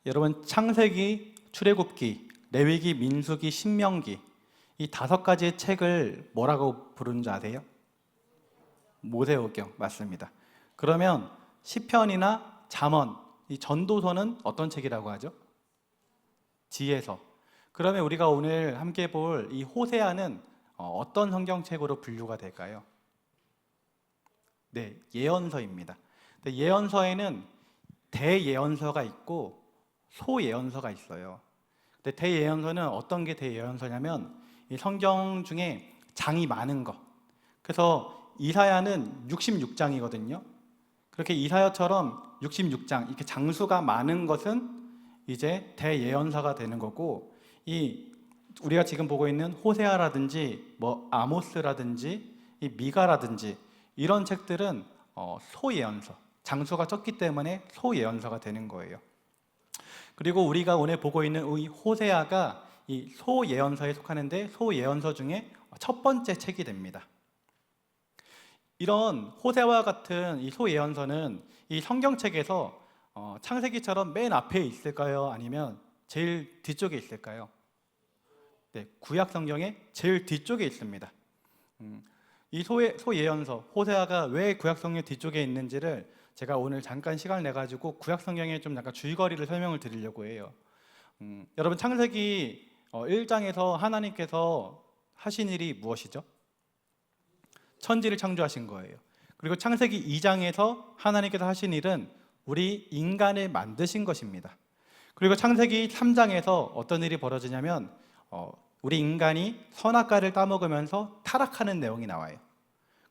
여러분 창세기, 출애굽기, 레위기, 민수기, 신명기 이 5가지의 책을 뭐라고 부르는지 아세요? 모세오경 맞습니다. 그러면 시편이나 잠언, 이 전도서는 어떤 책이라고 하죠? 지혜서. 그러면 우리가 오늘 함께 볼 이 호세아는 어떤 성경책으로 분류가 될까요? 네, 예언서입니다. 예언서에는 대예언서가 있고 소예언서가 있어요. 근데 대예언서는 어떤 게 대예언서냐면 이 성경 중에 장이 많은 것. 그래서 이사야는 66장이거든요. 그렇게 이사야처럼 66장 이렇게 장수가 많은 것은 이제 대예언서가 되는 거고, 이 우리가 지금 보고 있는 호세아라든지 뭐 아모스라든지 이 미가라든지 이런 책들은 소예언서, 장수가 적기 때문에 소예언서가 되는 거예요. 그리고 우리가 오늘 보고 있는 이 호세아가 이 소예언서에 속하는데 소예언서 중에 첫 번째 책이 됩니다. 이런 호세아와 같은 이 소예언서는 이 성경책에서 창세기처럼 맨 앞에 있을까요? 아니면 제일 뒤쪽에 있을까요? 네, 구약 성경의 제일 뒤쪽에 있습니다. 이 소예언서 호세아가 왜 구약 성경 뒤쪽에 있는지를 제가 오늘 잠깐 시간을 내가지고 구약 성경의 좀 약간 줄거리를 설명을 드리려고 해요. 여러분 창세기 1장에서 하나님께서 하신 일이 무엇이죠? 천지를 창조하신 거예요. 그리고 창세기 2장에서 하나님께서 하신 일은 우리 인간을 만드신 것입니다. 그리고 창세기 3장에서 어떤 일이 벌어지냐면 우리 인간이 선악과를 따먹으면서 타락하는 내용이 나와요.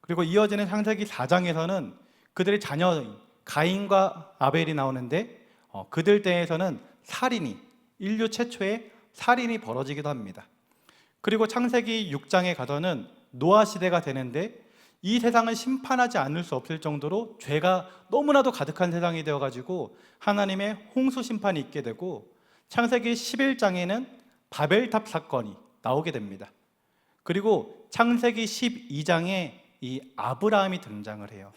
그리고 이어지는 창세기 4장에서는 그들의 자녀인 가인과 아벨이 나오는데 그들 때에서는 살인이, 인류 최초의 살인이 벌어지기도 합니다. 그리고 창세기 6장에 가서는 노아 시대가 되는데 이 세상을 심판하지 않을 수 없을 정도로 죄가 너무나도 가득한 세상이 되어가지고 하나님의 홍수 심판이 있게 되고, 창세기 11장에는 바벨탑 사건이 나오게 됩니다. 그리고 창세기 12장에 이 아브라함이 등장을 해요.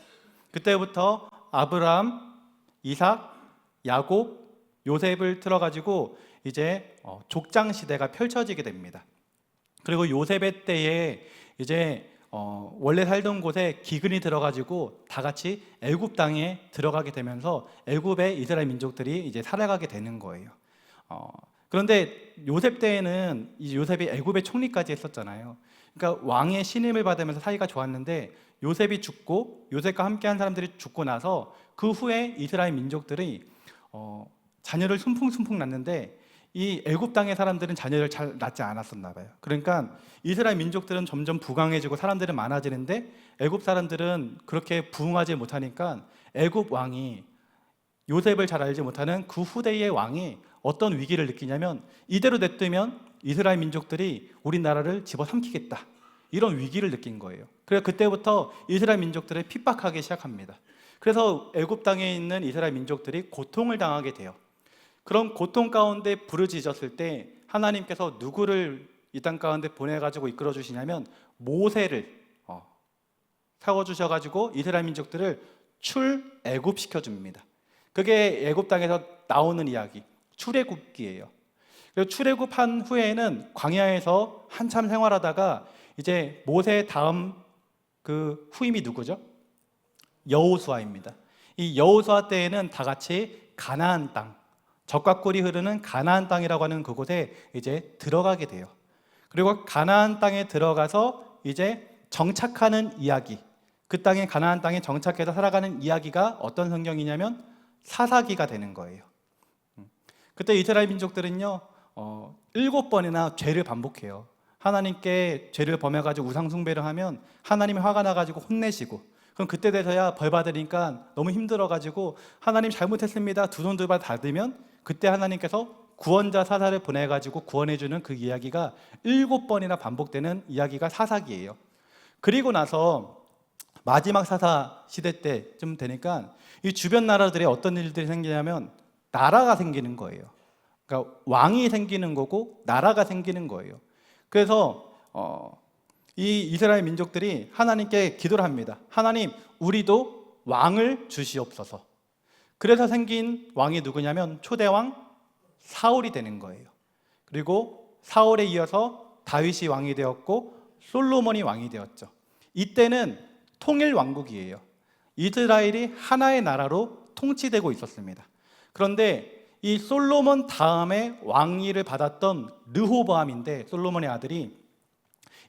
그때부터 아브라함, 이삭, 야곱, 요셉을 틀어가지고 이제 족장 시대가 펼쳐지게 됩니다. 그리고 요셉의 때에 이제 원래 살던 곳에 기근이 들어가지고 다 같이 애굽 땅에 들어가게 되면서 애굽의 이스라엘 민족들이 이제 살아가게 되는 거예요. 그런데 요셉 때에는 이 요셉이 애굽의 총리까지 했었잖아요. 그러니까 왕의 신임을 받으면서 사이가 좋았는데 요셉이 죽고 요셉과 함께한 사람들이 죽고 나서 그 후에 이스라엘 민족들이 자녀를 숨풍숨풍 낳는데 이 애굽 땅의 사람들은 자녀를 잘 낳지 않았었나 봐요. 그러니까 이스라엘 민족들은 점점 부강해지고 사람들은 많아지는데 애굽 사람들은 그렇게 부흥하지 못하니까 애굽 왕이 요셉을 잘 알지 못하는 그 후대의 왕이 어떤 위기를 느끼냐면 이대로 냅두면 이스라엘 민족들이 우리나라를 집어삼키겠다, 이런 위기를 느낀 거예요. 그래서 그때부터 이스라엘 민족들을 핍박하기 시작합니다. 그래서 애굽 땅에 있는 이스라엘 민족들이 고통을 당하게 돼요. 그런 고통 가운데 부르짖었을 때 하나님께서 누구를 이 땅 가운데 보내가지고 이끌어 주시냐면 모세를 세워주셔가지고 이스라엘 민족들을 출애굽시켜 줍니다. 그게 애굽 땅에서 나오는 이야기, 출애굽기예요. 그리고 출애굽한 후에는 광야에서 한참 생활하다가 이제 모세 다음 그 후임이 누구죠? 여호수아입니다. 이 여호수아 때에는 다 같이 가나안 땅, 젖과 꿀이 흐르는 가나안 땅이라고 하는 그곳에 이제 들어가게 돼요. 그리고 가나안 땅에 들어가서 이제 정착하는 이야기, 그 땅에 가나안 땅에 정착해서 살아가는 이야기가 어떤 성경이냐면 사사기가 되는 거예요. 그때 이스라엘 민족들은요 7번이나 죄를 반복해요. 하나님께 죄를 범해가지고 우상 숭배를 하면 하나님이 화가 나가지고 혼내시고, 그럼 그때 돼서야 벌 받으니까 너무 힘들어가지고 하나님 잘못했습니다 두 손 두 발 닫으면 그때 하나님께서 구원자 사사를 보내가지고 구원해주는 그 이야기가 7번이나 반복되는 이야기가 사사기예요. 그리고 나서 마지막 사사 시대 때쯤 되니까 이 주변 나라들에 어떤 일들이 생기냐면 나라가 생기는 거예요. 그러니까 왕이 생기는 거고 나라가 생기는 거예요. 그래서 이 이스라엘 민족들이 하나님께 기도를 합니다. 하나님, 우리도 왕을 주시옵소서. 그래서 생긴 왕이 누구냐면 초대왕 사울이 되는 거예요. 그리고 사울에 이어서 다윗이 왕이 되었고 솔로몬이 왕이 되었죠. 이때는 통일 왕국이에요. 이스라엘이 하나의 나라로 통치되고 있었습니다. 그런데 이 솔로몬 다음에 왕위를 받았던 르호보암인데, 솔로몬의 아들이,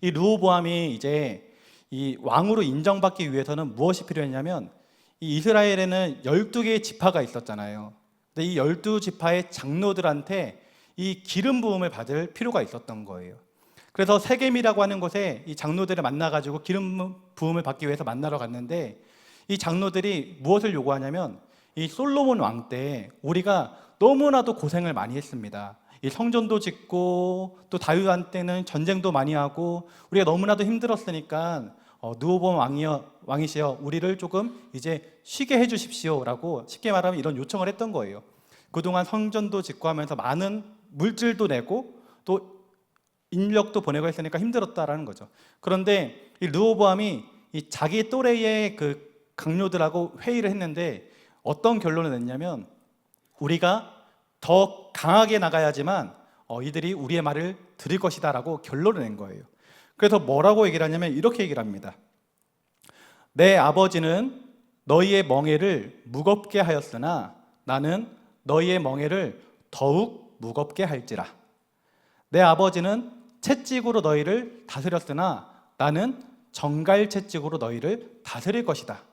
이 르호보암이 이제 이 왕으로 인정받기 위해서는 무엇이 필요했냐면, 이 이스라엘에는 12개의 지파가 있었잖아요. 근데 이 12지파의 장로들한테 이 기름 부음을 받을 필요가 있었던 거예요. 그래서 세겜이라고 하는 곳에 이 장로들을 만나가지고 기름 부음을 받기 위해서 만나러 갔는데, 이 장로들이 무엇을 요구하냐면, 이 솔로몬 왕 때 우리가 너무나도 고생을 많이 했습니다. 이 성전도 짓고 또 다윗 왕 때는 전쟁도 많이 하고 우리가 너무나도 힘들었으니까 르호보암 왕이시여 우리를 조금 이제 쉬게 해주십시오라고, 쉽게 말하면 이런 요청을 했던 거예요. 그동안 성전도 짓고 하면서 많은 물질도 내고 또 인력도 보내고 했으니까 힘들었다라는 거죠. 그런데 이 르호보암이 이 자기 또래의 그 강요들하고 회의를 했는데 어떤 결론을 냈냐면, 우리가 더 강하게 나가야지만 이들이 우리의 말을 들을 것이다 라고 결론을 낸 거예요. 그래서 뭐라고 얘기를 하냐면 이렇게 얘기를 합니다. 내 아버지는 너희의 멍에를 무겁게 하였으나 나는 너희의 멍에를 더욱 무겁게 할지라. 내 아버지는 채찍으로 너희를 다스렸으나 나는 정갈 채찍으로 너희를 다스릴 것이다.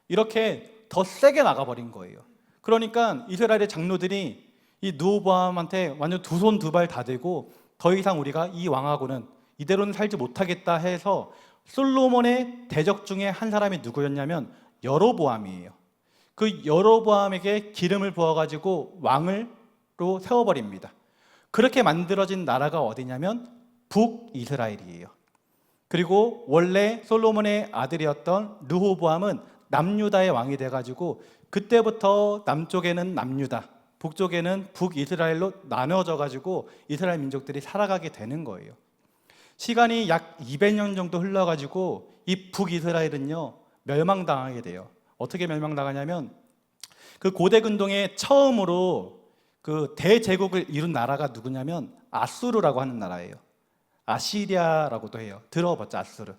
이렇게 더 세게 나가버린 거예요. 그러니까 이스라엘의 장로들이 이 르호보암한테 완전 두 손 두 발 다 대고 더 이상 우리가 이 왕하고는 이대로는 살지 못하겠다 해서 솔로몬의 대적 중에 한 사람이 누구였냐면 여로보암이에요. 그 여로보암에게 기름을 부어가지고 왕을로 세워버립니다. 그렇게 만들어진 나라가 어디냐면 북이스라엘이에요. 그리고 원래 솔로몬의 아들이었던 르호보암은 남유다의 왕이 돼가지고 그때부터 남쪽에는 남유다, 북쪽에는 북이스라엘로 나눠져 가지고 이스라엘 민족들이 살아가게 되는 거예요. 시간이 약 200년 정도 흘러가지고 이 북이스라엘은요 멸망당하게 돼요. 어떻게 멸망당하냐면, 그 고대 근동에 처음으로 그 대제국을 이룬 나라가 누구냐면 아수르라고 하는 나라예요. 아시리아라고도 해요. 들어봤죠, 아수르.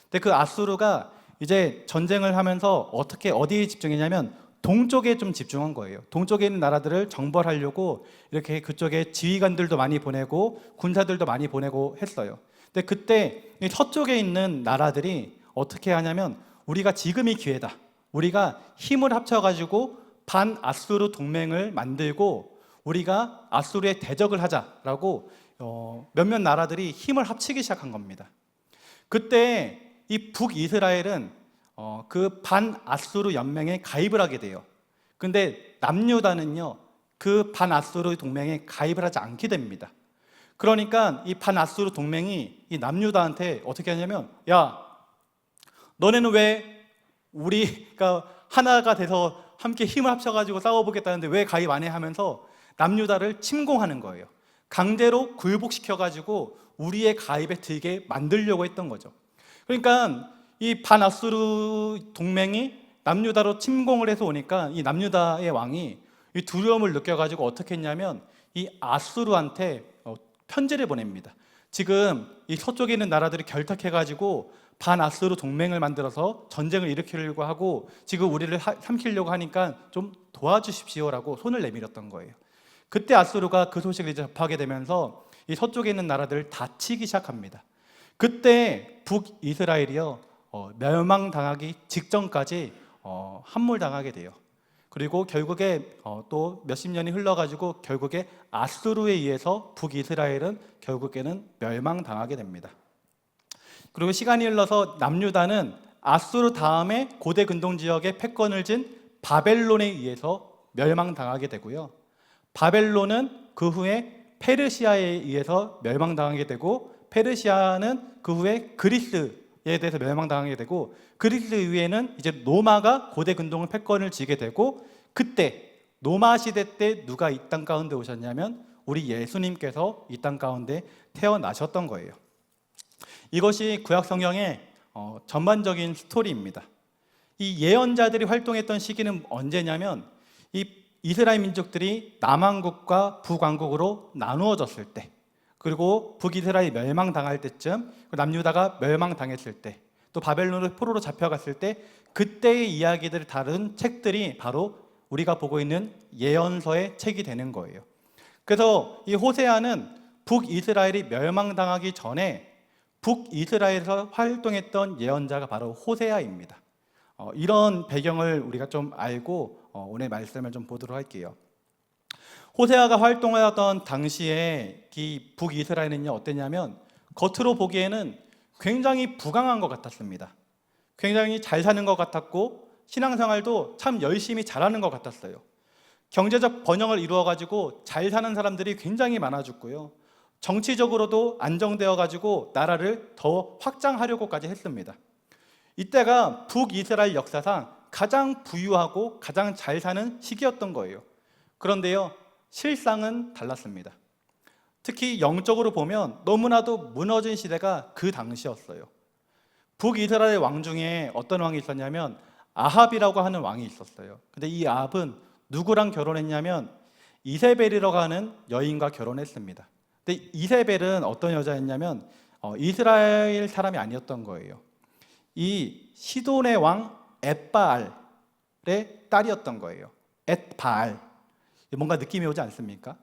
근데 그 아수르가 이제 전쟁을 하면서 어디에 집중했냐면 동쪽에 좀 집중한 거예요. 동쪽에 있는 나라들을 정벌하려고 이렇게 그쪽에 지휘관들도 많이 보내고 군사들도 많이 보내고 했어요. 근데 그때 서쪽에 있는 나라들이 어떻게 하냐면, 우리가 지금이 기회다, 우리가 힘을 합쳐가지고 반아수르 동맹을 만들고 우리가 아수르에 대적을 하자라고 몇몇 나라들이 힘을 합치기 시작한 겁니다. 그때 이 북이스라엘은 그 반아수르 연맹에 가입을 하게 돼요. 근데 남유다는요 그 반아수르 동맹에 가입을 하지 않게 됩니다. 그러니까 이 반아수르 동맹이 이 남유다한테 어떻게 하냐면, 야, 너네는 왜 우리가 하나가 돼서 함께 힘을 합쳐가지고 싸워보겠다는데 왜 가입 안 해? 하면서 남유다를 침공하는 거예요. 강제로 굴복시켜가지고 우리의 가입에 들게 만들려고 했던 거죠. 그러니까 이 반아수르 동맹이 남유다로 침공을 해서 오니까 이 남유다의 왕이 이 두려움을 느껴가지고 어떻게 했냐면 이 아수르한테 편지를 보냅니다. 지금 이 서쪽에 있는 나라들이 결탁해가지고 반아수르 동맹을 만들어서 전쟁을 일으키려고 하고 지금 우리를 삼키려고 하니까 좀 도와주십시오라고 손을 내밀었던 거예요. 그때 아수르가 그 소식을 이제 접하게 되면서 이 서쪽에 있는 나라들을 다 치기 시작합니다. 그때 북이스라엘이요 멸망당하기 직전까지 함몰당하게 돼요. 그리고 결국에 또 몇십 년이 흘러가지고 결국에 아수르에 의해서 북이스라엘은 결국에는 멸망당하게 됩니다. 그리고 시간이 흘러서 남유다는 아수르 다음에 고대 근동 지역에 패권을 진 바벨론에 의해서 멸망당하게 되고요. 바벨론은 그 후에 페르시아에 의해서 멸망당하게 되고, 페르시아는 그 후에 그리스에 대해서 멸망당하게 되고, 그리스 이후에는 이제 로마가 고대 근동을 패권을 쥐게 되고, 그때 로마 시대 때 누가 이 땅 가운데 오셨냐면 우리 예수님께서 이 땅 가운데 태어나셨던 거예요. 이것이 구약 성경의 전반적인 스토리입니다. 이 예언자들이 활동했던 시기는 언제냐면 이 이스라엘 민족들이 남왕국과 북왕국으로 나누어졌을 때, 그리고 북이스라엘이 멸망당할 때쯤, 남유다가 멸망당했을 때, 또 바벨론을 포로로 잡혀갔을 때, 그때의 이야기들을 다룬 책들이 바로 우리가 보고 있는 예언서의 책이 되는 거예요. 그래서 이 호세아는 북이스라엘이 멸망당하기 전에 북이스라엘에서 활동했던 예언자가 바로 호세아입니다. 이런 배경을 우리가 좀 알고 오늘 말씀을 좀 보도록 할게요. 호세아가 활동하던 당시에 이 북이스라엘은요 어땠냐면, 겉으로 보기에는 굉장히 부강한 것 같았습니다. 굉장히 잘 사는 것 같았고, 신앙생활도 참 열심히 잘하는 것 같았어요. 경제적 번영을 이루어가지고 잘 사는 사람들이 굉장히 많아졌고요, 정치적으로도 안정되어가지고 나라를 더 확장하려고까지 했습니다. 이때가 북이스라엘 역사상 가장 부유하고 가장 잘 사는 시기였던 거예요. 그런데요, 실상은 달랐습니다. 특히 영적으로 보면 너무나도 무너진 시대가 그 당시였어요. 북이스라엘 왕 중에 어떤 왕이 있었냐면 아합이라고 하는 왕이 있었어요. 근데 이 아합은 누구랑 결혼했냐면 이세벨이라고 하는 여인과 결혼했습니다. 근데 이세벨은 어떤 여자였냐면 이스라엘 사람이 아니었던 거예요. 이 시돈의 왕 엣바알의 딸이었던 거예요. 엣바알. 뭔가 느낌이 오지 않습니까?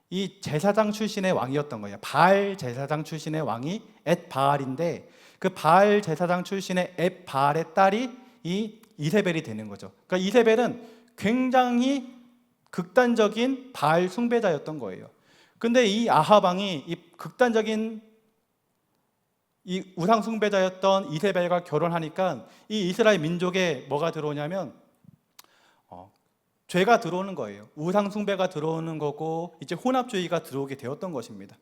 이 제사장 출신의 왕이었던 거예요. 바알 제사장 출신의 왕이 엣바알인데, 그 바알 제사장 출신의 엣바알의 딸이 이 이세벨이 되는 거죠. 그러니까 이세벨은 굉장히 극단적인 바알 숭배자였던 거예요. 근데 이 아합 왕이 이 극단적인 이 우상 숭배자였던 이세벨과 결혼하니까 이 이스라엘 민족에 뭐가 들어오냐면 죄가 들어오는 거예요. 우상 숭배가 들어오는 거고, 이제 혼합주의가 들어오게 되었던 것입니다.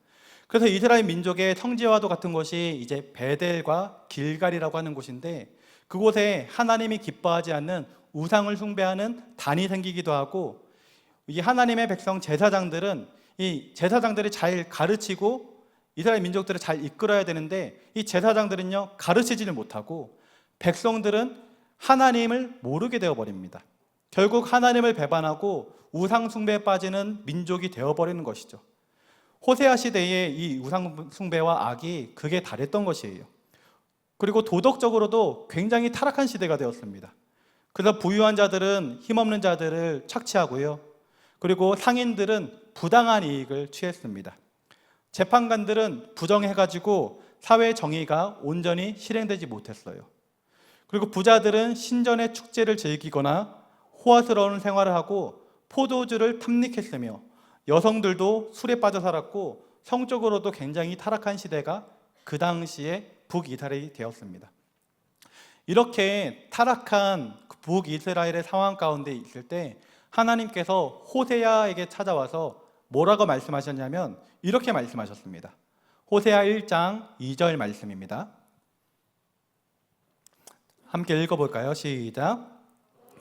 그래서 이스라엘 민족의 성지와도 같은 곳이 이제 베델과 길갈이라고 하는 곳인데, 그곳에 하나님이 기뻐하지 않는 우상을 숭배하는 단이 생기기도 하고, 이 하나님의 백성 제사장들은 이 제사장들이 잘 가르치고 이스라엘 민족들을 잘 이끌어야 되는데, 이 제사장들은요 가르치지를 못하고 백성들은 하나님을 모르게 되어버립니다. 결국 하나님을 배반하고 우상 숭배에 빠지는 민족이 되어버리는 것이죠. 호세아 시대에 이 우상 숭배와 악이 극에 달했던 것이에요. 그리고 도덕적으로도 굉장히 타락한 시대가 되었습니다. 그래서 부유한 자들은 힘없는 자들을 착취하고요, 그리고 상인들은 부당한 이익을 취했습니다. 재판관들은 부정해가지고 사회 정의가 온전히 실행되지 못했어요. 그리고 부자들은 신전의 축제를 즐기거나 호화스러운 생활을 하고 포도주를 탐닉했으며, 여성들도 술에 빠져 살았고 성적으로도 굉장히 타락한 시대가 그 당시에 북이스라엘이 되었습니다. 이렇게 타락한 북이스라엘의 상황 가운데 있을 때 하나님께서 호세아에게 찾아와서 뭐라고 말씀하셨냐면 이렇게 말씀하셨습니다. 호세아 1장 2절 말씀입니다. 함께 읽어볼까요? 시작.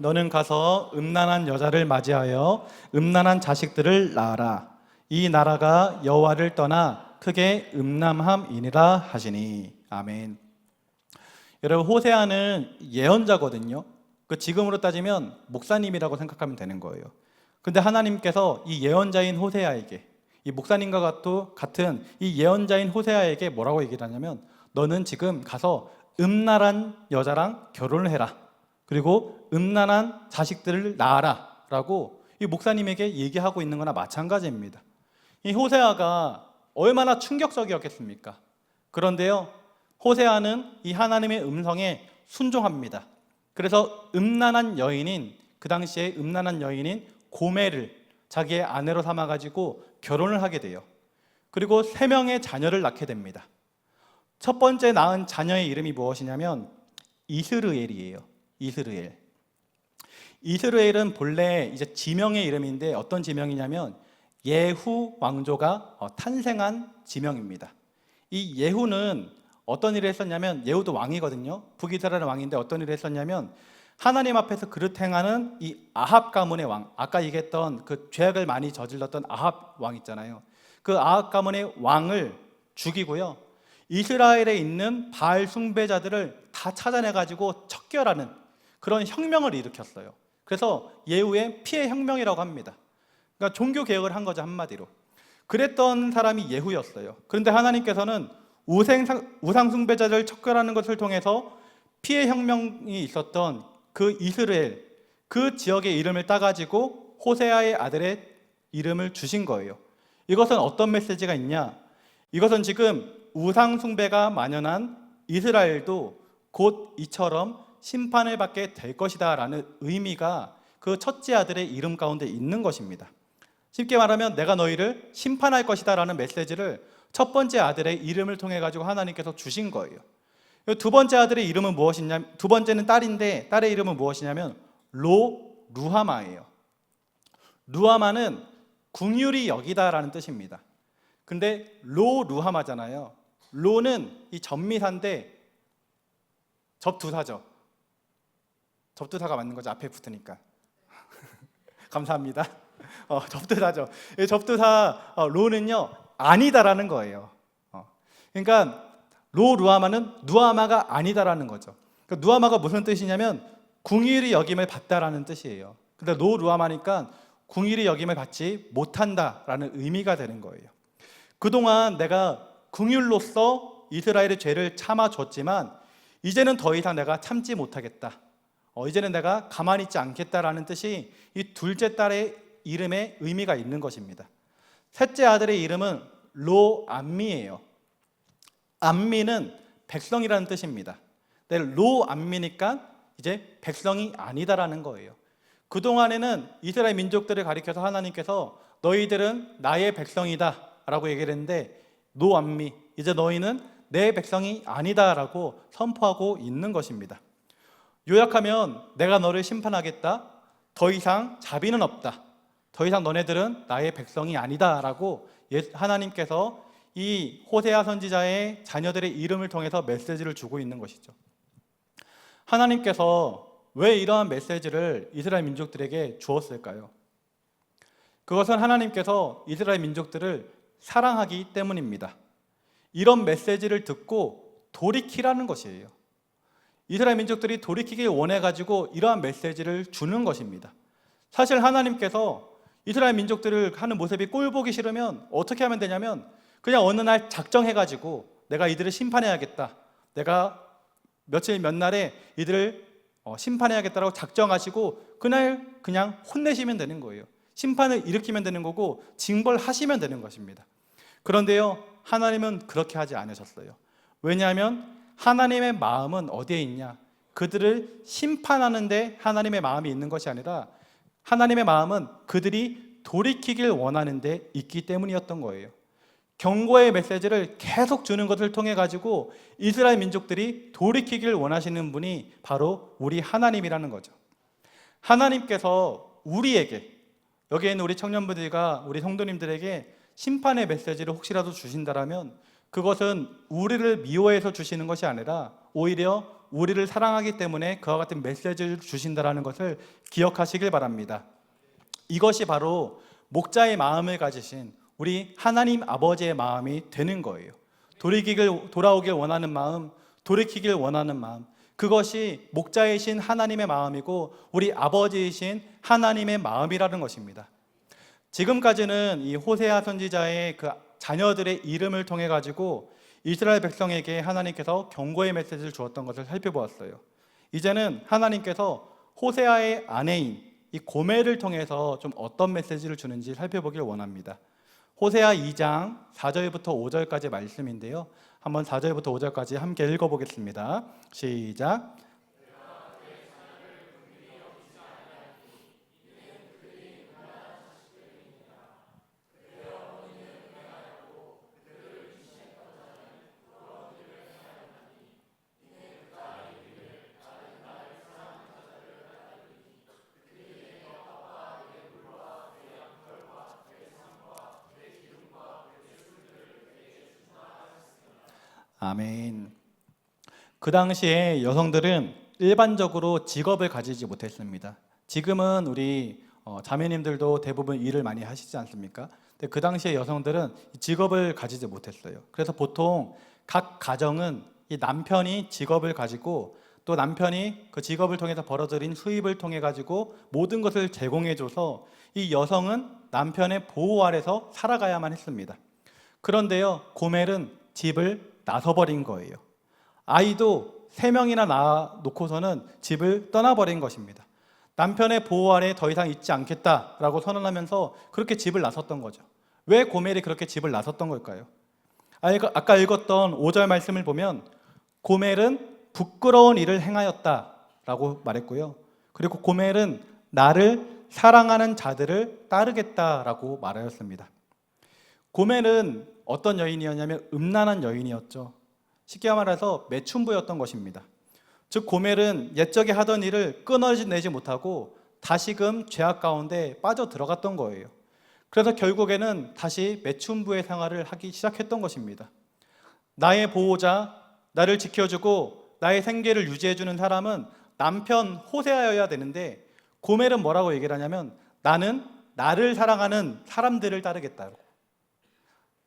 너는 가서 음란한 여자를 맞이하여 음란한 자식들을 낳아라. 이 나라가 여호와를 떠나 크게 음란함이니라 하시니. 아멘. 여러분, 호세아는 예언자거든요. 그 지금으로 따지면 목사님이라고 생각하면 되는 거예요. 근데 하나님께서 이 예언자인 호세아에게, 이 목사님과 같은 이 예언자인 호세아에게 뭐라고 얘기를 하냐면, 너는 지금 가서 음란한 여자랑 결혼을 해라. 그리고 음란한 자식들을 낳아라 라고 이 목사님에게 얘기하고 있는 거나 마찬가지입니다. 이 호세아가 얼마나 충격적이었겠습니까? 그런데요, 호세아는 이 하나님의 음성에 순종합니다. 그래서 음란한 여인인, 그 당시에 음란한 여인인 고멜을 자기의 아내로 삼아가지고 결혼을 하게 돼요. 그리고 3명의 자녀를 낳게 됩니다. 첫 번째 낳은 자녀의 이름이 무엇이냐면 이스르엘이에요. 이스라엘은 본래 이제 지명의 이름인데 어떤 지명이냐면 예후 왕조가 탄생한 지명입니다. 이 예후는 어떤 일을 했었냐면, 예후도 왕이거든요. 북이스라엘 왕인데 어떤 일을 했었냐면 하나님 앞에서 그릇 행하는 이 아합 가문의 왕, 아까 얘기했던 그 죄악을 많이 저질렀던 아합 왕 있잖아요. 그 아합 가문의 왕을 죽이고요, 이스라엘에 있는 바알 숭배자들을 다 찾아내가지고 척결하는 그런 혁명을 일으켰어요. 그래서 예후의 피해 혁명이라고 합니다. 그러니까 종교 개혁을 한 거죠, 한마디로. 그랬던 사람이 예후였어요. 그런데 하나님께서는 우상 숭배자를 척결하는 것을 통해서 피해 혁명이 있었던 그 이스라엘, 그 지역의 이름을 따가지고 호세아의 아들의 이름을 주신 거예요. 이것은 어떤 메시지가 있냐? 이것은 지금 우상 숭배가 만연한 이스라엘도 곧 이처럼 심판을 받게 될 것이다 라는 의미가 그 첫째 아들의 이름 가운데 있는 것입니다. 쉽게 말하면 내가 너희를 심판할 것이다 라는 메시지를 첫 번째 아들의 이름을 통해 가지고 하나님께서 주신 거예요. 두 번째 아들의 이름은 무엇이냐? 두 번째는 딸인데 딸의 이름은 무엇이냐면 루하마예요. 루하마는 궁휼히 여기다라는 뜻입니다. 근데 루하마잖아요. 로는 이 접미사인데 접두사죠. 접두사가 맞는 거죠. 앞에 붙으니까. 감사합니다. 접두사죠. 이 접두사 로는요 아니다라는 거예요. 그러니까 루하마는 누아마가 아니다라는 거죠. 그러니까 누아마가 무슨 뜻이냐면 궁휼히 여김을 받다라는 뜻이에요. 근데 루하마니까 궁휼히 여김을 받지 못한다라는 의미가 되는 거예요. 그동안 내가 궁휼로서 이스라엘의 죄를 참아줬지만 이제는 더 이상 내가 참지 못하겠다. 이제는 내가 가만히 있지 않겠다라는 뜻이 이 둘째 딸의 이름에 의미가 있는 것입니다. 셋째 아들의 이름은 로암미예요. 암미는 백성이라는 뜻입니다. 로암미니까 이제 백성이 아니다라는 거예요. 그동안에는 이스라엘 민족들을 가리켜서 하나님께서 너희들은 나의 백성이다 라고 얘기를 했는데 노암미, 이제 너희는 내 백성이 아니다 라고 선포하고 있는 것입니다. 요약하면 내가 너를 심판하겠다, 더 이상 자비는 없다, 더 이상 너네들은 나의 백성이 아니다 라고 하나님께서 이 호세아 선지자의 자녀들의 이름을 통해서 메시지를 주고 있는 것이죠. 하나님께서 왜 이러한 메시지를 이스라엘 민족들에게 주었을까요? 그것은 하나님께서 이스라엘 민족들을 사랑하기 때문입니다. 이런 메시지를 듣고 돌이키라는 것이에요. 이스라엘 민족들이 돌이키길 원해가지고 이러한 메시지를 주는 것입니다. 사실 하나님께서 이스라엘 민족들을 하는 모습이 꼴보기 싫으면 어떻게 하면 되냐면 그냥 어느 날 작정해가지고 내가 이들을 심판해야겠다, 내가 며칠 몇 날에 이들을 심판해야겠다라고 작정하시고 그날 그냥 혼내시면 되는 거예요. 심판을 일으키면 되는 거고 징벌하시면 되는 것입니다. 그런데요, 하나님은 그렇게 하지 않으셨어요. 왜냐하면 하나님의 마음은 어디에 있냐? 그들을 심판하는데 하나님의 마음이 있는 것이 아니라 하나님의 마음은 그들이 돌이키길 원하는 데 있기 때문이었던 거예요. 경고의 메시지를 계속 주는 것을 통해 가지고 이스라엘 민족들이 돌이키길 원하시는 분이 바로 우리 하나님이라는 거죠. 하나님께서 우리에게, 여기에 있는 우리 청년분들과 우리 성도님들에게 심판의 메시지를 혹시라도 주신다라면 그것은 우리를 미워해서 주시는 것이 아니라 오히려 우리를 사랑하기 때문에 그와 같은 메시지를 주신다라는 것을 기억하시길 바랍니다. 이것이 바로 목자의 마음을 가지신 우리 하나님 아버지의 마음이 되는 거예요. 돌아오길 원하는 마음, 돌이키길 원하는 마음, 그것이 목자이신 하나님의 마음이고 우리 아버지이신 하나님의 마음이라는 것입니다. 지금까지는 이 호세아 선지자의 그 자녀들의 이름을 통해 가지고 이스라엘 백성에게 하나님께서 경고의 메시지를 주었던 것을 살펴보았어요. 이제는 하나님께서 호세아의 아내인 이 고멜을 통해서 좀 어떤 메시지를 주는지 살펴보길 원합니다. 호세아 2장 4절부터 5절까지 말씀인데요, 한번 4절부터 5절까지 함께 읽어보겠습니다. 시작. 아멘. 그 당시에 여성들은 일반적으로 직업을 가지지 못했습니다. 지금은 우리 자매님들도 대부분 일을 많이 하시지 않습니까? 근데 그 당시에 여성들은 직업을 가지지 못했어요. 그래서 보통 각 가정은 이 남편이 직업을 가지고 또 남편이 그 직업을 통해서 벌어들인 수입을 통해 가지고 모든 것을 제공해줘서 이 여성은 남편의 보호 아래서 살아가야만 했습니다. 그런데요, 고멜은 집을 나서버린 거예요. 아이도 3명이나 낳아 놓고서는 집을 떠나버린 것입니다. 남편의 보호 아래 더 이상 있지 않겠다라고 선언하면서 그렇게 집을 나섰던 거죠. 왜 고멜이 그렇게 집을 나섰던 걸까요? 아까 읽었던 5절 말씀을 보면 고멜은 부끄러운 일을 행하였다라고 말했고요. 그리고 고멜은 나를 사랑하는 자들을 따르겠다라고 말하였습니다. 고멜은 어떤 여인이었냐면 음란한 여인이었죠. 쉽게 말해서 매춘부였던 것입니다. 즉 고멜은 옛적에 하던 일을 끊어내지 못하고 다시금 죄악 가운데 빠져 들어갔던 거예요. 그래서 결국에는 다시 매춘부의 생활을 하기 시작했던 것입니다. 나의 보호자, 나를 지켜주고 나의 생계를 유지해주는 사람은 남편 호세아여야 되는데 고멜은 뭐라고 얘기를 하냐면 나는 나를 사랑하는 사람들을 따르겠다고.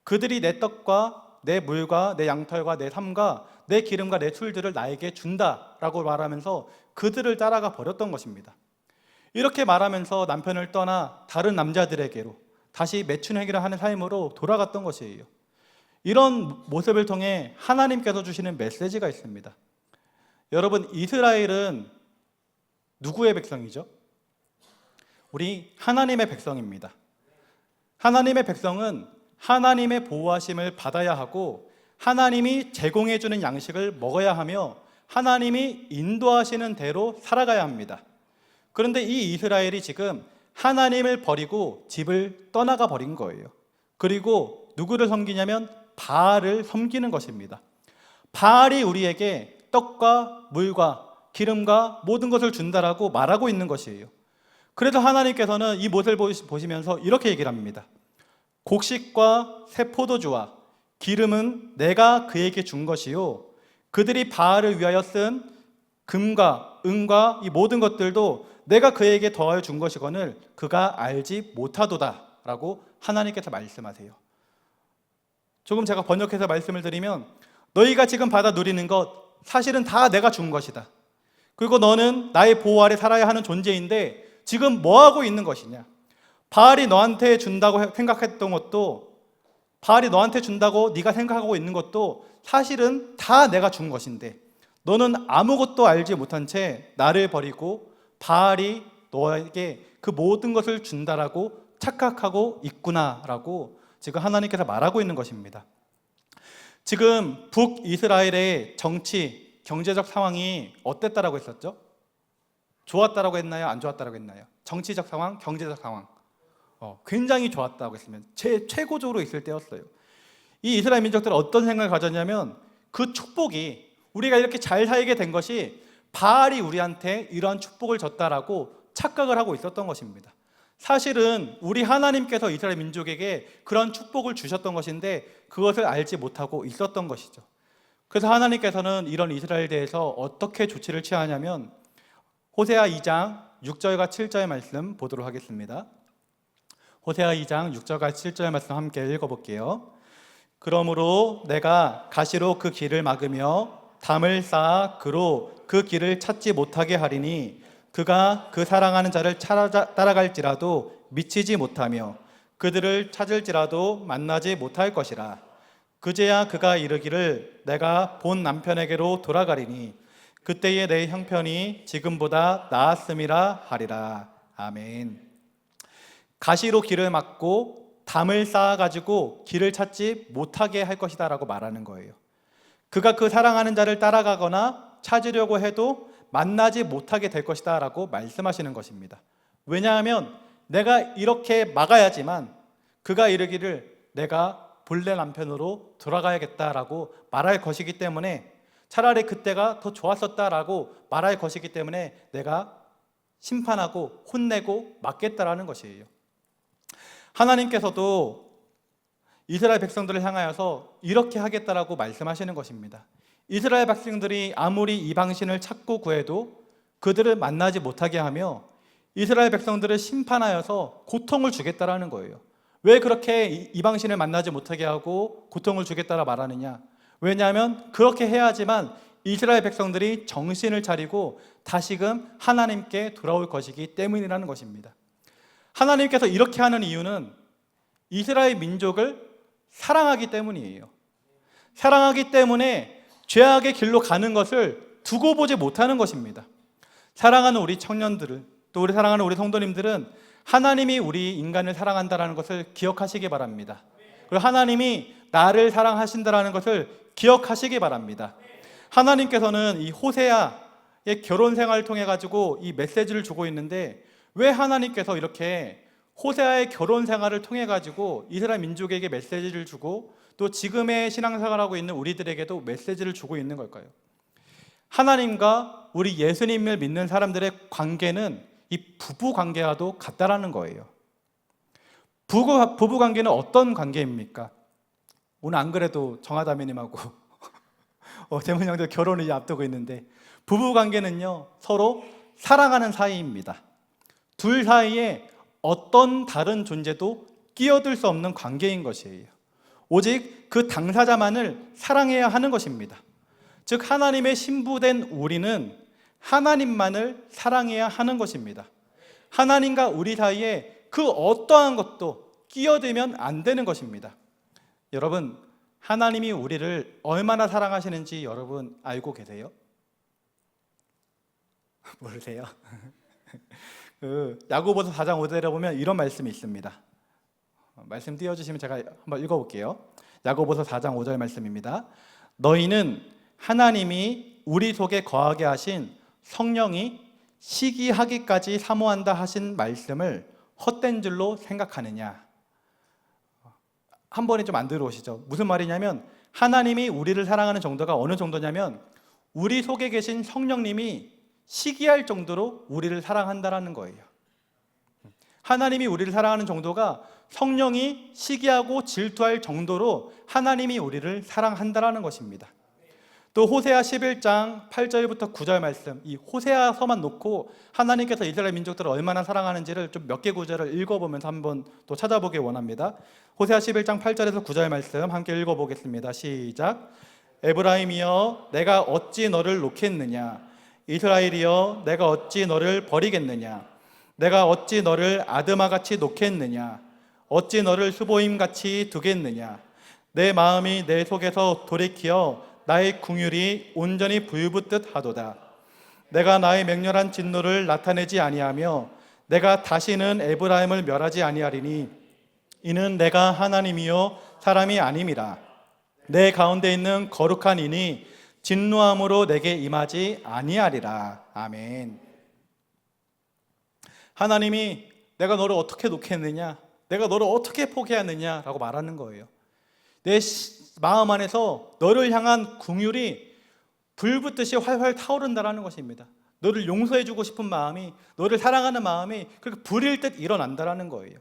그들이 내 떡과 내 물과 내 양털과 내 삶과 내 기름과 내 술들을 나에게 준다라고 말하면서 그들을 따라가 버렸던 것입니다. 이렇게 말하면서 남편을 떠나 다른 남자들에게로 다시 매춘행위를 하는 삶으로 돌아갔던 것이에요. 이런 모습을 통해 하나님께서 주시는 메시지가 있습니다. 여러분, 이스라엘은 누구의 백성이죠? 우리 하나님의 백성입니다. 하나님의 백성은 하나님의 보호하심을 받아야 하고 하나님이 제공해주는 양식을 먹어야 하며 하나님이 인도하시는 대로 살아가야 합니다. 그런데 이 이스라엘이 지금 하나님을 버리고 집을 떠나가 버린 거예요. 그리고 누구를 섬기냐면 바알을 섬기는 것입니다. 바알이 우리에게 떡과 물과 기름과 모든 것을 준다라고 말하고 있는 것이에요. 그래서 하나님께서는 이 모습을 보시면서 이렇게 얘기를 합니다. 곡식과 새 포도주와 기름은 내가 그에게 준 것이요 그들이 바알을 위하여 쓴 금과 은과 이 모든 것들도 내가 그에게 더하여 준 것이거늘 그가 알지 못하도다 라고 하나님께서 말씀하세요. 조금 제가 번역해서 말씀을 드리면 너희가 지금 받아 누리는 것 사실은 다 내가 준 것이다. 그리고 너는 나의 보호 아래 살아야 하는 존재인데 지금 뭐하고 있는 것이냐. 바알이 너한테 준다고 생각했던 것도 바알이 너한테 준다고 네가 생각하고 있는 것도 사실은 다 내가 준 것인데 너는 아무것도 알지 못한 채 나를 버리고 바알이 너에게 그 모든 것을 준다라고 착각하고 있구나라고 지금 하나님께서 말하고 있는 것입니다. 지금 북이스라엘의 정치, 경제적 상황이 어땠다라고 했었죠? 좋았다라고 했나요? 안 좋았다라고 했나요? 정치적 상황, 경제적 상황 굉장히 좋았다고 했으면 최고적으로 있을 때였어요. 이 이스라엘 민족들은 어떤 생각을 가졌냐면 그 축복이 우리가 이렇게 잘 살게 된 것이 바알이 우리한테 이러한 축복을 줬다라고 착각을 하고 있었던 것입니다. 사실은 우리 하나님께서 이스라엘 민족에게 그런 축복을 주셨던 것인데 그것을 알지 못하고 있었던 것이죠. 그래서 하나님께서는 이런 이스라엘에 대해서 어떻게 조치를 취하냐면 호세아 2장 6절과 7절의 말씀 보도록 하겠습니다. 호세아 2장 6절과 7절의 말씀 함께 읽어볼게요. 그러므로 내가 가시로 그 길을 막으며 담을 쌓아 그로 그 길을 찾지 못하게 하리니 그가 그 사랑하는 자를 따라갈지라도 미치지 못하며 그들을 찾을지라도 만나지 못할 것이라. 그제야 그가 이르기를 내가 본 남편에게로 돌아가리니 그때에 내 형편이 지금보다 나았음이라 하리라. 아멘. 가시로 길을 막고 담을 쌓아가지고 길을 찾지 못하게 할 것이다 라고 말하는 거예요. 그가 그 사랑하는 자를 따라가거나 찾으려고 해도 만나지 못하게 될 것이다 라고 말씀하시는 것입니다. 왜냐하면 내가 이렇게 막아야지만 그가 이르기를 내가 본래 남편으로 돌아가야겠다라고 말할 것이기 때문에 차라리 그때가 더 좋았었다라고 말할 것이기 때문에 내가 심판하고 혼내고 막겠다라는 것이에요. 하나님께서도 이스라엘 백성들을 향하여서 이렇게 하겠다라고 말씀하시는 것입니다. 이스라엘 백성들이 아무리 이방신을 찾고 구해도 그들을 만나지 못하게 하며 이스라엘 백성들을 심판하여서 고통을 주겠다라는 거예요. 왜 그렇게 이방신을 만나지 못하게 하고 고통을 주겠다라 말하느냐? 왜냐하면 그렇게 해야지만 이스라엘 백성들이 정신을 차리고 다시금 하나님께 돌아올 것이기 때문이라는 것입니다. 하나님께서 이렇게 하는 이유는 이스라엘 민족을 사랑하기 때문이에요. 사랑하기 때문에 죄악의 길로 가는 것을 두고 보지 못하는 것입니다. 사랑하는 우리 청년들을, 또 우리 사랑하는 우리 성도님들은 하나님이 우리 인간을 사랑한다는 것을 기억하시기 바랍니다. 그리고 하나님이 나를 사랑하신다는 것을 기억하시기 바랍니다. 하나님께서는 이 호세아의 결혼 생활을 통해 가지고 이 메시지를 주고 있는데, 왜 하나님께서 이렇게 호세아의 결혼 생활을 통해 가지고 이스라엘 민족에게 메시지를 주고 또 지금의 신앙생활을 하고 있는 우리들에게도 메시지를 주고 있는 걸까요? 하나님과 우리 예수님을 믿는 사람들의 관계는 이 부부 관계와도 같다라는 거예요. 부부 관계는 어떤 관계입니까? 오늘 안 그래도 정하다매님하고 재문 형들 결혼을 이제 앞두고 있는데, 부부 관계는요 서로 사랑하는 사이입니다. 둘 사이에 어떤 다른 존재도 끼어들 수 없는 관계인 것이에요. 오직 그 당사자만을 사랑해야 하는 것입니다. 즉 하나님의 신부된 우리는 하나님만을 사랑해야 하는 것입니다. 하나님과 우리 사이에 그 어떠한 것도 끼어들면 안 되는 것입니다. 여러분, 하나님이 우리를 얼마나 사랑하시는지 여러분 알고 계세요? 모르세요? 야고보서 4장 5절에 보면 이런 말씀이 있습니다. 말씀 띄워주시면 제가 한번 읽어볼게요. 야고보서 4장 5절 말씀입니다. 너희는 하나님이 우리 속에 거하게 하신 성령이 시기하기까지 사모한다 하신 말씀을 헛된 줄로 생각하느냐. 한 번에 좀 안 들어오시죠? 무슨 말이냐면, 하나님이 우리를 사랑하는 정도가 어느 정도냐면 우리 속에 계신 성령님이 시기할 정도로 우리를 사랑한다라는 거예요. 하나님이 우리를 사랑하는 정도가 성령이 시기하고 질투할 정도로 하나님이 우리를 사랑한다라는 것입니다. 또 호세아 11장 8절부터 9절 말씀, 이 호세아서만 놓고 하나님께서 이스라엘 민족들을 얼마나 사랑하는지를 좀 몇 개 구절을 읽어보면서 한번 또 찾아보기 원합니다. 호세아 11장 8절에서 9절 말씀 함께 읽어보겠습니다. 시작. 에브라임이여 내가 어찌 너를 놓겠느냐, 이스라엘이여 내가 어찌 너를 버리겠느냐, 내가 어찌 너를 아드마같이 놓겠느냐, 어찌 너를 수보임같이 두겠느냐. 내 마음이 내 속에서 돌이키어 나의 궁율이 온전히 불붙듯 하도다. 내가 나의 맹렬한 진노를 나타내지 아니하며 내가 다시는 에브라임을 멸하지 아니하리니 이는 내가 하나님이요 사람이 아님이라. 내 가운데 있는 거룩한 이니 진노함으로 내게 임하지 아니하리라. 아멘. 하나님이 내가 너를 어떻게 놓겠느냐, 내가 너를 어떻게 포기하느냐라고 말하는 거예요. 내 마음 안에서 너를 향한 긍휼이 불붙듯이 활활 타오른다라는 것입니다. 너를 용서해주고 싶은 마음이, 너를 사랑하는 마음이 그렇게 불일 듯 일어난다라는 거예요.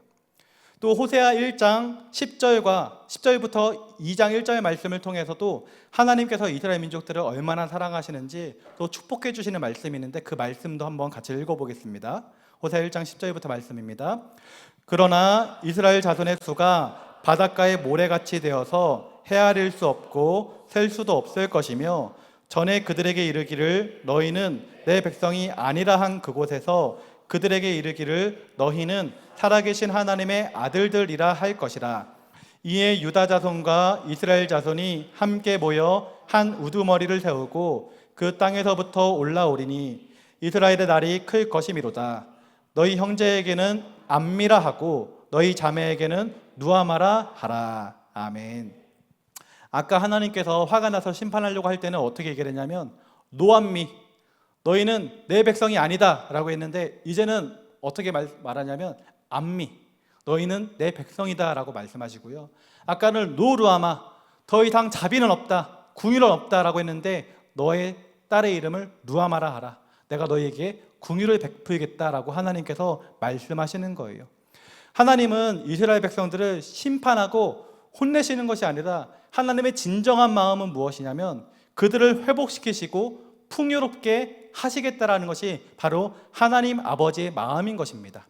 또 호세아 1장 10절부터 2장 1절의 말씀을 통해서도 하나님께서 이스라엘 민족들을 얼마나 사랑하시는지 또 축복해 주시는 말씀이 있는데, 그 말씀도 한번 같이 읽어보겠습니다. 호세아 1장 10절부터 말씀입니다. 그러나 이스라엘 자손의 수가 바닷가의 모래같이 되어서 헤아릴 수 없고 셀 수도 없을 것이며, 전에 그들에게 이르기를 너희는 내 백성이 아니라 한 그곳에서 그들에게 이르기를 너희는 살아계신 하나님의 아들들이라 할 것이라. 이에 유다 자손과 이스라엘 자손이 함께 모여 한 우두머리를 세우고 그 땅에서부터 올라오리니 이스라엘의 날이 클 것이미로다. 너희 형제에게는 암미라 하고 너희 자매에게는 누아마라 하라. 아멘. 아까 하나님께서 화가 나서 심판하려고 할 때는 어떻게 얘기를 했냐면 노암미, 너희는 내 백성이 아니다 라고 했는데, 이제는 어떻게 말하냐면 암미, 너희는 내 백성이다 라고 말씀하시고요. 아까는 노루아마, 더 이상 자비는 없다, 궁유는 없다 라고 했는데 너의 딸의 이름을 누아마라 하라. 내가 너희에게 궁유를 베풀겠다 라고 하나님께서 말씀하시는 거예요. 하나님은 이스라엘 백성들을 심판하고 혼내시는 것이 아니라 하나님의 진정한 마음은 무엇이냐면 그들을 회복시키시고 풍요롭게 하시겠다라는 것이 바로 하나님 아버지의 마음인 것입니다.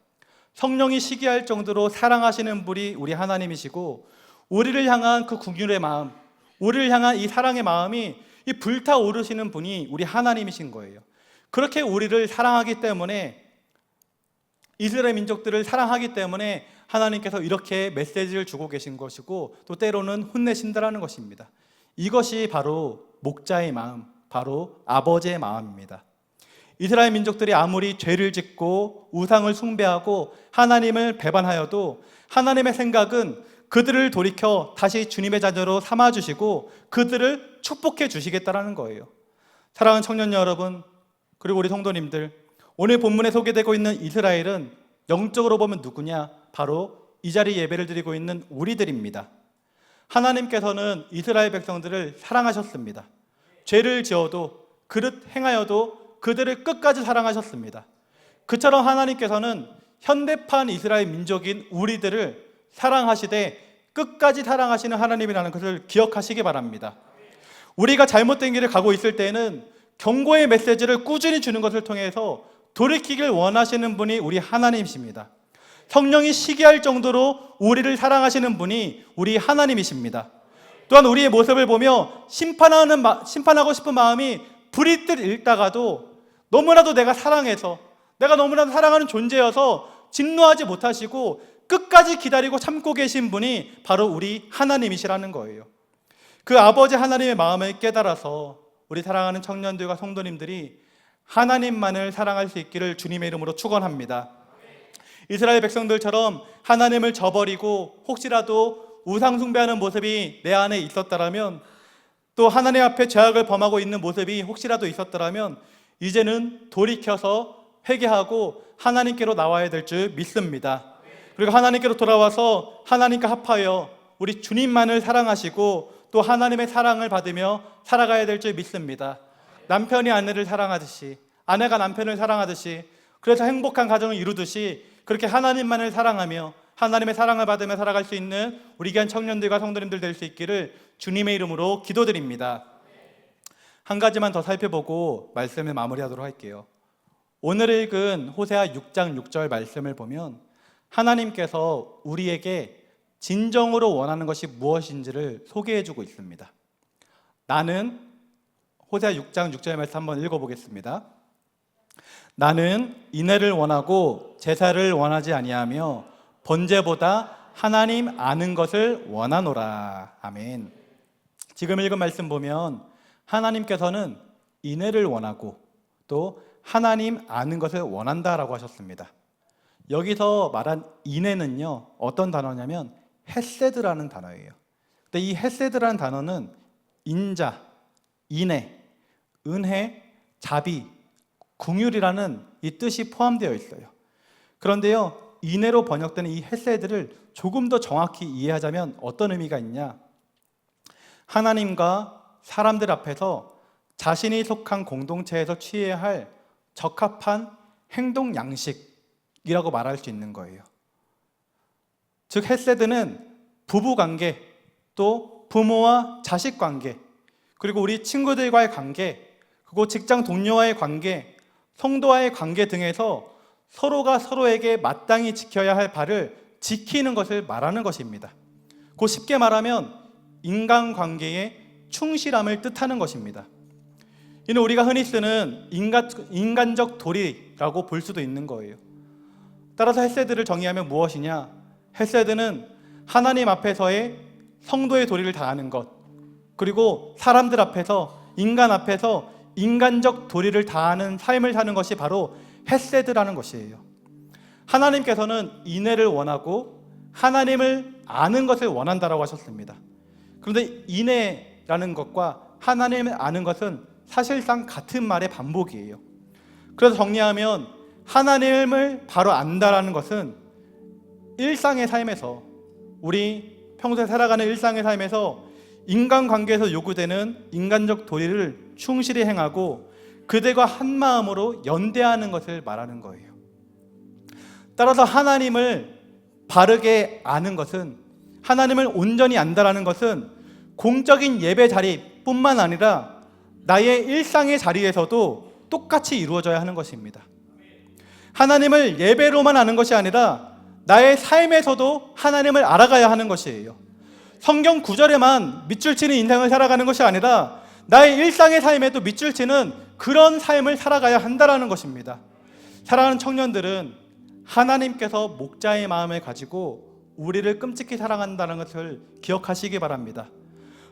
성령이 시기할 정도로 사랑하시는 분이 우리 하나님이시고, 우리를 향한 그 긍휼의 마음, 우리를 향한 이 사랑의 마음이 이 불타오르시는 분이 우리 하나님이신 거예요. 그렇게 우리를 사랑하기 때문에, 이스라엘 민족들을 사랑하기 때문에 하나님께서 이렇게 메시지를 주고 계신 것이고, 또 때로는 혼내신다라는 것입니다. 이것이 바로 목자의 마음, 바로 아버지의 마음입니다. 이스라엘 민족들이 아무리 죄를 짓고 우상을 숭배하고 하나님을 배반하여도 하나님의 생각은 그들을 돌이켜 다시 주님의 자녀로 삼아주시고 그들을 축복해 주시겠다라는 거예요. 사랑하는 청년 여러분, 그리고 우리 성도님들, 오늘 본문에 소개되고 있는 이스라엘은 영적으로 보면 누구냐? 바로 이 자리 예배를 드리고 있는 우리들입니다. 하나님께서는 이스라엘 백성들을 사랑하셨습니다. 죄를 지어도, 그릇 행하여도 그들을 끝까지 사랑하셨습니다. 그처럼 하나님께서는 현대판 이스라엘 민족인 우리들을 사랑하시되 끝까지 사랑하시는 하나님이라는 것을 기억하시기 바랍니다. 우리가 잘못된 길을 가고 있을 때에는 경고의 메시지를 꾸준히 주는 것을 통해서 돌이키길 원하시는 분이 우리 하나님이십니다. 성령이 시기할 정도로 우리를 사랑하시는 분이 우리 하나님이십니다. 또한 우리의 모습을 보며 심판하고 싶은 마음이 부리듯 읽다가도 너무나도 내가 사랑해서, 내가 너무나도 사랑하는 존재여서 진노하지 못하시고 끝까지 기다리고 참고 계신 분이 바로 우리 하나님이시라는 거예요. 그 아버지 하나님의 마음을 깨달아서 우리 사랑하는 청년들과 성도님들이 하나님만을 사랑할 수 있기를 주님의 이름으로 축원합니다. 이스라엘 백성들처럼 하나님을 저버리고 혹시라도 우상 숭배하는 모습이 내 안에 있었다라면, 또 하나님 앞에 죄악을 범하고 있는 모습이 혹시라도 있었더라면 이제는 돌이켜서 회개하고 하나님께로 나와야 될 줄 믿습니다. 그리고 하나님께로 돌아와서 하나님과 합하여 우리 주님만을 사랑하시고 또 하나님의 사랑을 받으며 살아가야 될 줄 믿습니다. 남편이 아내를 사랑하듯이, 아내가 남편을 사랑하듯이, 그래서 행복한 가정을 이루듯이 그렇게 하나님만을 사랑하며 하나님의 사랑을 받으며 살아갈 수 있는 우리 귀한 청년들과 성도님들 될 수 있기를 주님의 이름으로 기도드립니다. 한 가지만 더 살펴보고 말씀을 마무리하도록 할게요. 오늘 읽은 호세아 6장 6절 말씀을 보면 하나님께서 우리에게 진정으로 원하는 것이 무엇인지를 소개해주고 있습니다. 나는, 호세아 6장 6절 말씀 한번 읽어보겠습니다. 나는 인애를 원하고 제사를 원하지 아니하며 번제보다 하나님 아는 것을 원하노라. 아멘. 지금 읽은 말씀 보면 하나님께서는 인애를 원하고 또 하나님 아는 것을 원한다라고 하셨습니다. 여기서 말한 인애는요, 어떤 단어냐면 헤세드라는 단어예요. 근데 이 헤세드라는 단어는 인자, 인애, 은혜, 자비, 긍휼이라는 이 뜻이 포함되어 있어요. 그런데요, 인애로 번역되는 이 헤세드를 조금 더 정확히 이해하자면 어떤 의미가 있냐? 하나님과 사람들 앞에서 자신이 속한 공동체에서 취해야 할 적합한 행동 양식이라고 말할 수 있는 거예요. 즉 헤세드는 부부관계, 또 부모와 자식 관계, 그리고 우리 친구들과의 관계, 그리고 직장 동료와의 관계, 성도와의 관계 등에서 서로가 서로에게 마땅히 지켜야 할 바를 지키는 것을 말하는 것입니다. 곧 쉽게 말하면 인간관계의 충실함을 뜻하는 것입니다. 이는 우리가 흔히 쓰는 인간적 도리라고 볼 수도 있는 거예요. 따라서 헤세드를 정의하면 무엇이냐? 헤세드는 하나님 앞에서의 성도의 도리를 다하는 것, 그리고 사람들 앞에서, 인간 앞에서 인간적 도리를 다하는 삶을 사는 것이 바로 헤세드라는 것이에요. 하나님께서는 인애를 원하고 하나님을 아는 것을 원한다라고 하셨습니다. 그런데 인애라는 것과 하나님을 아는 것은 사실상 같은 말의 반복이에요. 그래서 정리하면 하나님을 바로 안다라는 것은 일상의 삶에서, 우리 평소에 살아가는 일상의 삶에서 인간관계에서 요구되는 인간적 도리를 충실히 행하고 그들과 한 마음으로 연대하는 것을 말하는 거예요. 따라서 하나님을 바르게 아는 것은, 하나님을 온전히 안다라는 것은 공적인 예배 자리뿐만 아니라 나의 일상의 자리에서도 똑같이 이루어져야 하는 것입니다. 하나님을 예배로만 아는 것이 아니라 나의 삶에서도 하나님을 알아가야 하는 것이에요. 성경 구절에만 밑줄 치는 인생을 살아가는 것이 아니라 나의 일상의 삶에도 밑줄 치는 그런 삶을 살아가야 한다는 것입니다. 사랑하는 청년들은 하나님께서 목자의 마음을 가지고 우리를 끔찍히 사랑한다는 것을 기억하시기 바랍니다.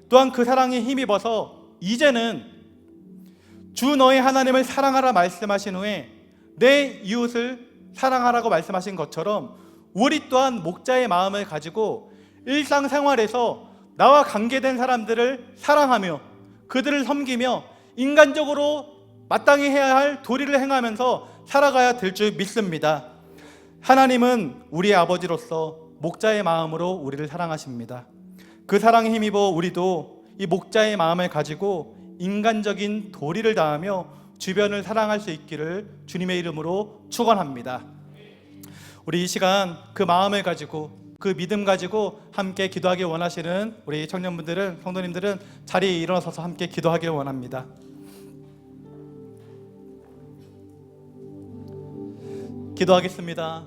또한 그 사랑에 힘입어서 이제는 주 너의 하나님을 사랑하라 말씀하신 후에 내 이웃을 사랑하라고 말씀하신 것처럼 우리 또한 목자의 마음을 가지고 일상생활에서 나와 관계된 사람들을 사랑하며 그들을 섬기며 인간적으로 마땅히 해야 할 도리를 행하면서 살아가야 될 줄 믿습니다. 하나님은 우리의 아버지로서 목자의 마음으로 우리를 사랑하십니다. 그 사랑에 힘입어 우리도 이 목자의 마음을 가지고 인간적인 도리를 다하며 주변을 사랑할 수 있기를 주님의 이름으로 축원합니다. 우리 이 시간 그 마음을 가지고 그 믿음 가지고 함께 기도하길 원하시는 우리 청년분들은, 성도님들은 자리에 일어서서 함께 기도하길 원합니다. 기도하겠습니다.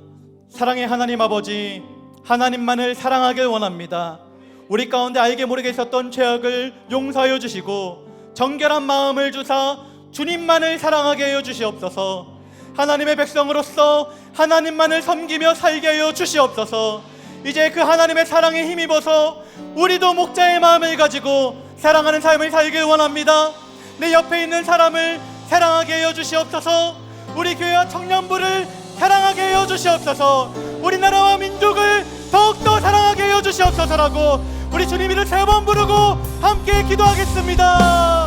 사랑의 하나님 아버지, 하나님만을 사랑하길 원합니다. 우리 가운데 알게 모르게 있었던 죄악을 용서하여 주시고 정결한 마음을 주사 주님만을 사랑하게 하여 주시옵소서. 하나님의 백성으로서 하나님만을 섬기며 살게 하여 주시옵소서. 이제 그 하나님의 사랑에 힘입어서 우리도 목자의 마음을 가지고 사랑하는 삶을 살길 원합니다. 내 옆에 있는 사람을 사랑하게 하여 주시옵소서. 우리 교회와 청년부를 사랑하게 하여 주시옵소서. 우리나라와 민족을 더욱더 사랑하게 하여 주시옵소서라고 우리 주님 이름 세 번 부르고 함께 기도하겠습니다.